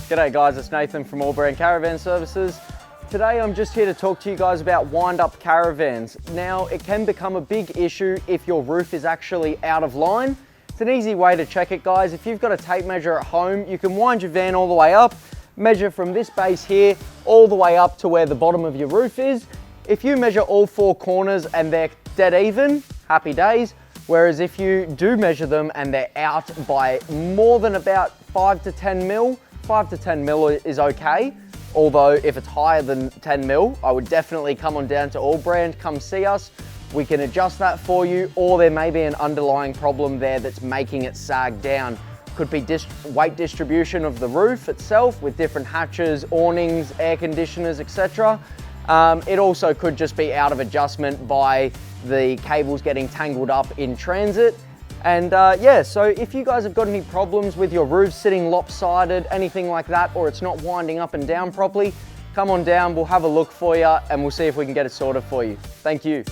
G'day guys, it's Nathan from AllBrand Caravan Services. Today I'm just here to talk to you guys about wind-up caravans. Now, it can become a big issue if your roof is actually out of line. It's an easy way to check it, guys. If you've got a tape measure at home, you can wind your van all the way up, measure from this base here all the way up to where the bottom of your roof is. If you measure all four corners and they're dead even, happy days. Whereas if you do measure them and they're out by more than about 5 to 10 mil, 5 to 10 mil is okay. Although if it's higher than 10 mil, I would definitely come on down to AllBrand, come see us. We can adjust that for you, or there may be an underlying problem there that's making it sag down. Could be weight distribution of the roof itself with different hatches, awnings, air conditioners, etc. It also could just be out of adjustment by the cables getting tangled up in transit. And yeah, so if you guys have got any problems with your roof sitting lopsided, anything like that, or it's not winding up and down properly, come on down, we'll have a look for you and we'll see if we can get it sorted for you. Thank you.